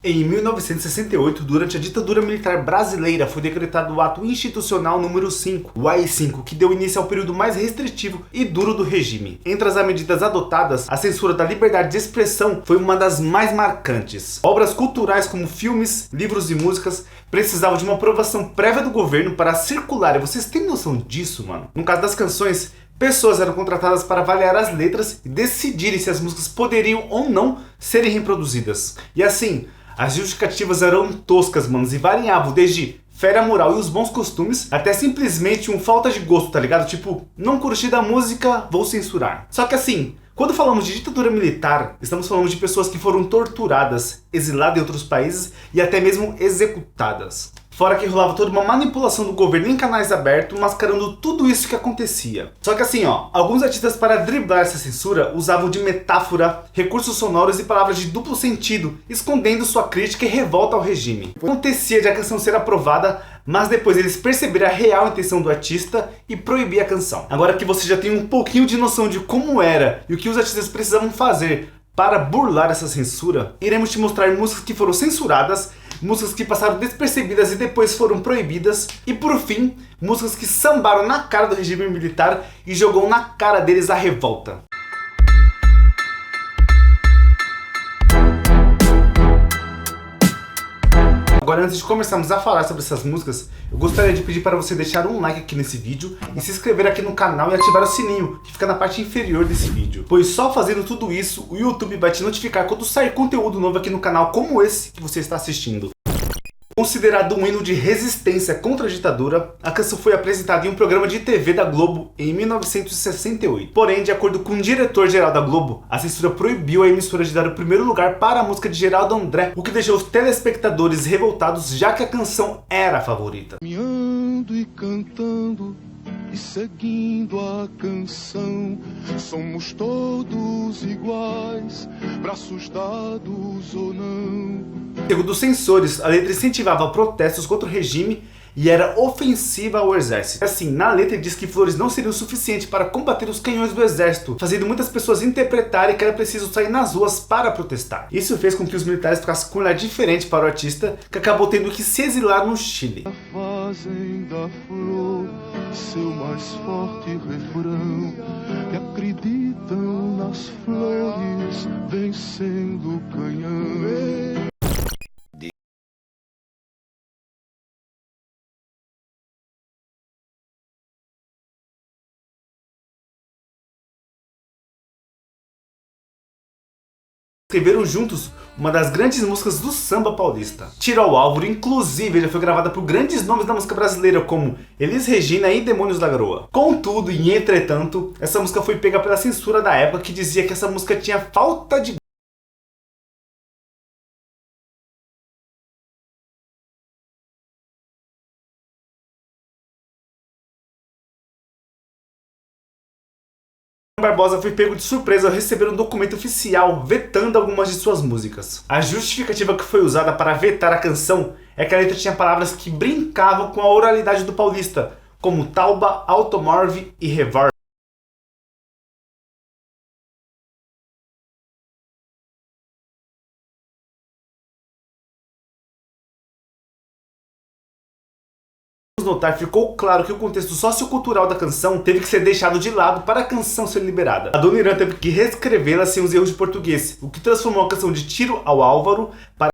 Em 1968, durante a ditadura militar brasileira, foi decretado o Ato Institucional número 5, o AI-5, que deu início ao período mais restritivo e duro do regime. Entre as medidas adotadas, a censura da liberdade de expressão foi uma das mais marcantes. Obras culturais como filmes, livros e músicas precisavam de uma aprovação prévia do governo para circular. E vocês têm noção disso, mano? No caso das canções, pessoas eram contratadas para avaliar as letras e decidirem se as músicas poderiam ou não serem reproduzidas. E assim, as justificativas eram toscas, manos, e variavam desde fere a moral e os bons costumes, até simplesmente falta de gosto, tá ligado? Tipo, não curti da música, vou censurar. Só que assim, quando falamos de ditadura militar, estamos falando de pessoas que foram torturadas, exiladas em outros países e até mesmo executadas. Fora que rolava toda uma manipulação do governo em canais abertos, mascarando tudo isso que acontecia. Só que assim, alguns artistas, para driblar essa censura, usavam de metáfora, recursos sonoros e palavras de duplo sentido, escondendo sua crítica e revolta ao regime. Acontecia de a canção ser aprovada, mas depois eles perceberam a real intenção do artista e proibir a canção. Agora que você já tem um pouquinho de noção de como era e o que os artistas precisavam fazer para burlar essa censura, iremos te mostrar músicas que foram censuradas, músicas que passaram despercebidas e depois foram proibidas, e por fim, músicas que sambaram na cara do regime militar e jogou na cara deles a revolta. Agora, antes de começarmos a falar sobre essas músicas, eu gostaria de pedir para você deixar um like aqui nesse vídeo e se inscrever aqui no canal e ativar o sininho, que fica na parte inferior desse vídeo. Pois só fazendo tudo isso, o YouTube vai te notificar quando sair conteúdo novo aqui no canal como esse que você está assistindo. Considerado um hino de resistência contra a ditadura, a canção foi apresentada em um programa de TV da Globo em 1968. Porém, de acordo com o diretor-geral da Globo, a censura proibiu a emissora de dar o primeiro lugar para a música de Geraldo André, o que deixou os telespectadores revoltados, já que a canção era a favorita. Caminhando e cantando e seguindo a canção, somos todos iguais, braços dados ou não. Segundo os censores, a letra incentivava protestos contra o regime e era ofensiva ao exército. Assim, na letra diz que flores não seriam suficientes para combater os canhões do exército, fazendo muitas pessoas interpretarem que era preciso sair nas ruas para protestar. Isso fez com que os militares ficassem com um olhar diferente para o artista, que acabou tendo que se exilar no Chile. Fazem da flor seu mais forte refrão, que acreditam nas flores vencendo o canhão. Escreveram juntos uma das grandes músicas do samba paulista. Tiro ao Álvaro, inclusive, já foi gravada por grandes nomes da música brasileira, como Elis Regina e Demônios da Garoa. Contudo e entretanto, essa música foi pega pela censura da época, que dizia que essa música tinha falta de Barbosa foi pego de surpresa ao receber um documento oficial vetando algumas de suas músicas. A justificativa que foi usada para vetar a canção é que a letra tinha palavras que brincavam com a oralidade do paulista, como tauba, automorve e revólver. Notar, ficou claro que o contexto sociocultural da canção teve que ser deixado de lado para a canção ser liberada. A Dona Irã teve que reescrevê-la sem os erros de português, o que transformou a canção de Tiro ao Álvaro para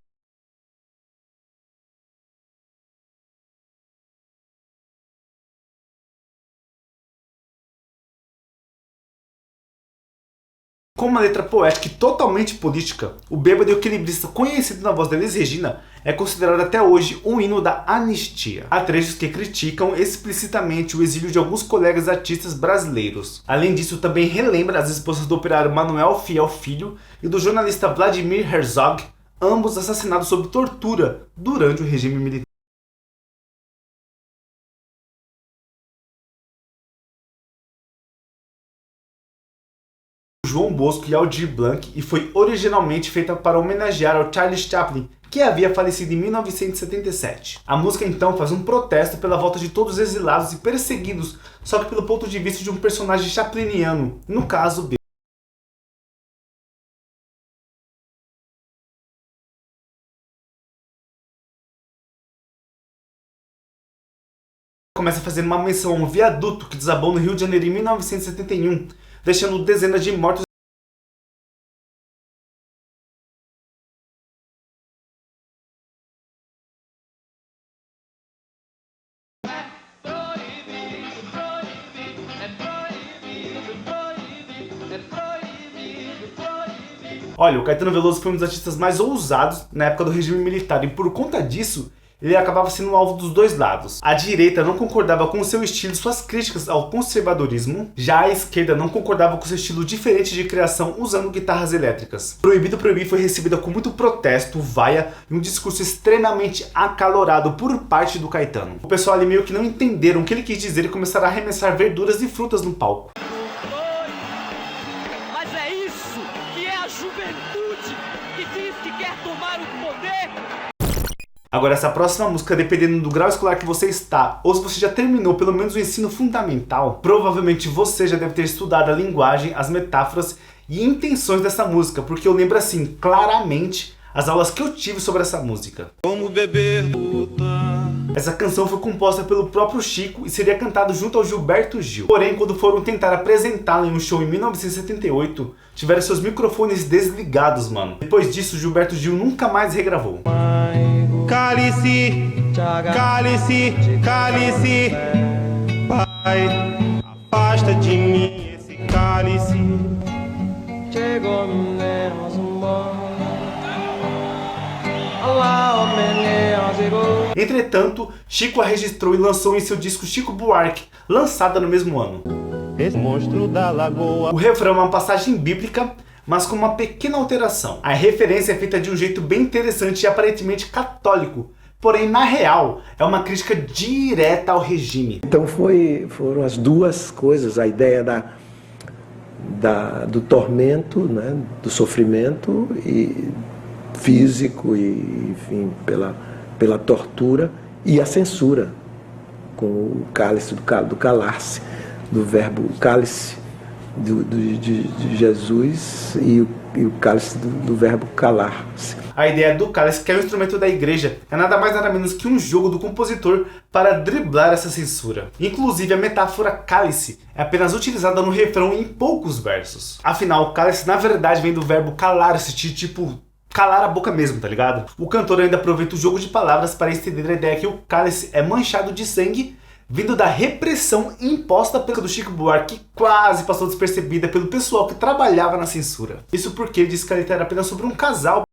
com uma letra poética e totalmente política. O Bêbado Equilibrista, conhecido na voz da Elis Regina, é considerado até hoje um hino da anistia. Há trechos que criticam explicitamente o exílio de alguns colegas artistas brasileiros. Além disso, também relembra as esposas do operário Manuel Fiel Filho e do jornalista Vladimir Herzog, ambos assassinados sob tortura durante o regime militar. João Bosco e Aldir Blanc, e foi originalmente feita para homenagear ao Charles Chaplin, que havia falecido em 1977. A música então faz um protesto pela volta de todos os exilados e perseguidos, só que pelo ponto de vista de um personagem chapliniano, no caso Começa fazendo uma menção a um viaduto que desabou no Rio de Janeiro em 1971, deixando dezenas de mortos. Olha, o Caetano Veloso foi um dos artistas mais ousados na época do regime militar e por conta disso, ele acabava sendo alvo dos dois lados. A direita não concordava com o seu estilo e suas críticas ao conservadorismo, já a esquerda não concordava com seu estilo diferente de criação usando guitarras elétricas. Proibido Proibir foi recebida com muito protesto, vaia e um discurso extremamente acalorado por parte do Caetano. O pessoal ali meio que não entenderam o que ele quis dizer e começaram a arremessar verduras e frutas no palco. Mas é isso que é a juventude que diz que quer tomar o poder. Agora, essa próxima música, dependendo do grau escolar que você está, ou se você já terminou pelo menos o ensino fundamental, provavelmente você já deve ter estudado a linguagem, as metáforas e intenções dessa música, porque eu lembro assim, claramente, as aulas que eu tive sobre essa música. Como beber puta. Essa canção foi composta pelo próprio Chico e seria cantada junto ao Gilberto Gil. Porém, quando foram tentar apresentá-la em um show em 1978, tiveram seus microfones desligados, mano. Depois disso, Gilberto Gil nunca mais regravou. Cálice, cálice, cálice, Pai, afasta de mim esse cálice. Chegou menos Entretanto, Chico a registrou e lançou em seu disco Chico Buarque, lançada no mesmo ano. Esse monstro da lagoa. O refrão é uma passagem bíblica, mas com uma pequena alteração. A referência é feita de um jeito bem interessante e aparentemente católico, porém na real é uma crítica direta ao regime. Então foram as duas coisas, a ideia do tormento, né, do sofrimento e físico e enfim pela tortura e a censura com o cálice do calar-se, do verbo cálice de Jesus e o cálice do verbo calar-se. A ideia do cálice, que é um instrumento da igreja, é nada mais nada menos que um jogo do compositor para driblar essa censura. Inclusive, a metáfora cálice é apenas utilizada no refrão em poucos versos. Afinal, cálice na verdade vem do verbo calar-se, tipo calar a boca mesmo, tá ligado? O cantor ainda aproveita o jogo de palavras para estender a ideia que o cálice é manchado de sangue, vindo da repressão imposta pelo do Chico Buarque, que quase passou despercebida pelo pessoal que trabalhava na censura. Isso porque ele disse que a letra era apenas sobre um casal.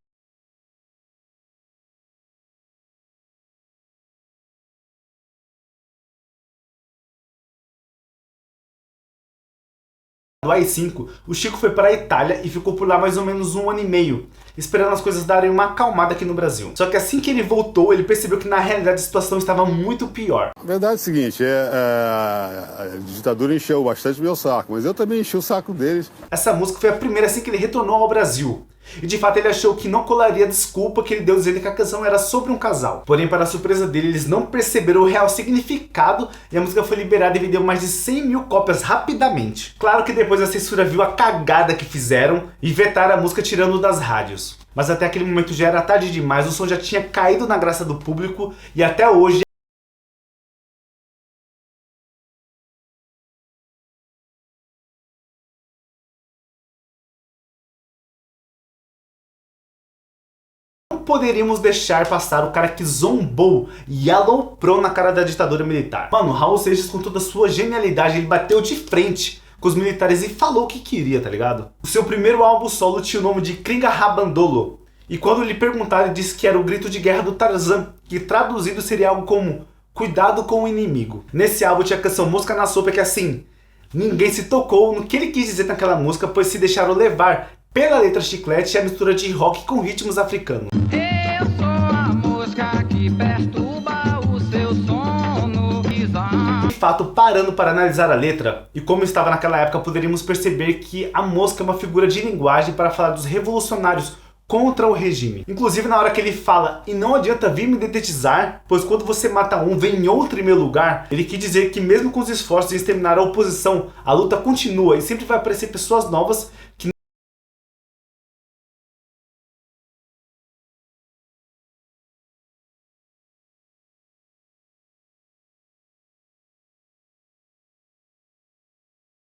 Do AI-5, o Chico foi para a Itália e ficou por lá mais ou menos 1 ano e meio, esperando as coisas darem uma acalmada aqui no Brasil. Só que assim que ele voltou, ele percebeu que na realidade a situação estava muito pior. A verdade é o seguinte, a ditadura encheu bastante meu saco, mas eu também enchi o saco deles. Essa música foi a primeira assim que ele retornou ao Brasil. E de fato ele achou que não colaria a desculpa que ele deu dizendo que a canção era sobre um casal. Porém, para a surpresa dele, eles não perceberam o real significado e a música foi liberada e vendeu mais de 100 mil cópias rapidamente. Claro que depois a censura viu a cagada que fizeram e vetaram a música tirando das rádios. Mas até aquele momento já era tarde demais, o som já tinha caído na graça do público e até hoje poderíamos deixar passar o cara que zombou e aloprou na cara da ditadura militar. Mano, Raul Seixas, com toda a sua genialidade, ele bateu de frente com os militares e falou o que queria, tá ligado? O seu primeiro álbum solo tinha o nome de Kringa Rabandolo. E quando lhe perguntaram, ele disse que era o grito de guerra do Tarzan, que traduzido seria algo como cuidado com o inimigo. Nesse álbum tinha a canção Mosca na Sopa, que assim, ninguém se tocou no que ele quis dizer naquela música, pois se deixaram levar pela letra chiclete e a mistura de rock com ritmos africanos. Eu sou a mosca que perturba o seu sono. De fato, parando para analisar a letra, e como estava naquela época, poderíamos perceber que a mosca é uma figura de linguagem para falar dos revolucionários contra o regime. Inclusive na hora que ele fala, e não adianta vir me dedetizar, pois quando você mata um, vem outro em meu lugar, ele quis dizer que mesmo com os esforços de exterminar a oposição, a luta continua e sempre vai aparecer pessoas novas que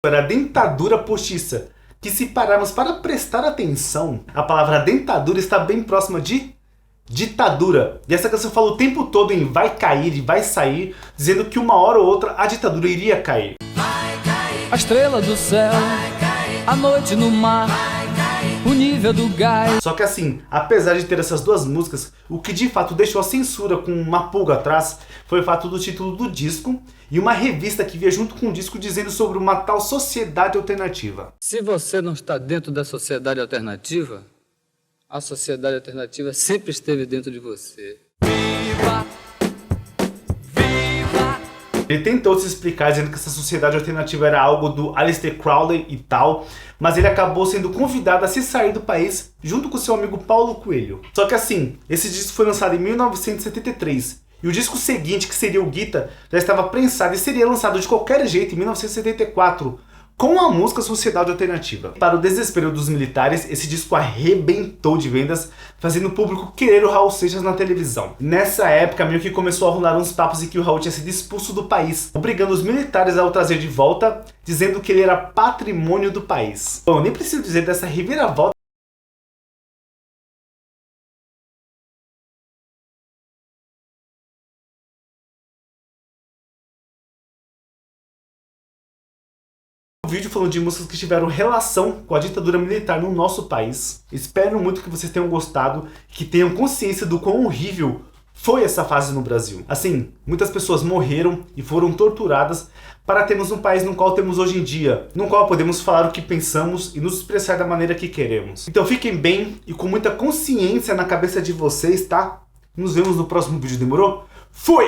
Era a dentadura postiça, que se pararmos para prestar atenção, a palavra dentadura está bem próxima de ditadura. E essa canção fala o tempo todo em vai cair e vai sair, dizendo que uma hora ou outra a ditadura iria cair. A estrela do céu, a noite no mar, o nível do gás. Só que assim, apesar de ter essas duas músicas, o que de fato deixou a censura com uma pulga atrás foi o fato do título do disco e uma revista que via junto com o disco dizendo sobre uma tal sociedade alternativa. Se você não está dentro da sociedade alternativa, a sociedade alternativa sempre esteve dentro de você. Viva! Viva! Ele tentou se explicar dizendo que essa sociedade alternativa era algo do Aleister Crowley e tal, mas ele acabou sendo convidado a se sair do país junto com seu amigo Paulo Coelho. Só que assim, esse disco foi lançado em 1973 e o disco seguinte, que seria o Guita, já estava prensado e seria lançado de qualquer jeito em 1974 com a música Sociedade Alternativa. Para o desespero dos militares, esse disco arrebentou de vendas, fazendo o público querer o Raul Seixas na televisão. Nessa época, meio que começou a rolar uns papos em que o Raul tinha sido expulso do país, obrigando os militares a o trazer de volta, dizendo que ele era patrimônio do país. Bom, eu nem preciso dizer dessa reviravolta. Vídeo falando de músicas que tiveram relação com a ditadura militar no nosso país. Espero muito que vocês tenham gostado, que tenham consciência do quão horrível foi essa fase no Brasil. Assim, muitas pessoas morreram e foram torturadas para termos um país no qual temos hoje em dia, no qual podemos falar o que pensamos e nos expressar da maneira que queremos. Então fiquem bem e com muita consciência na cabeça de vocês, tá? Nos vemos no próximo vídeo, demorou? Fui!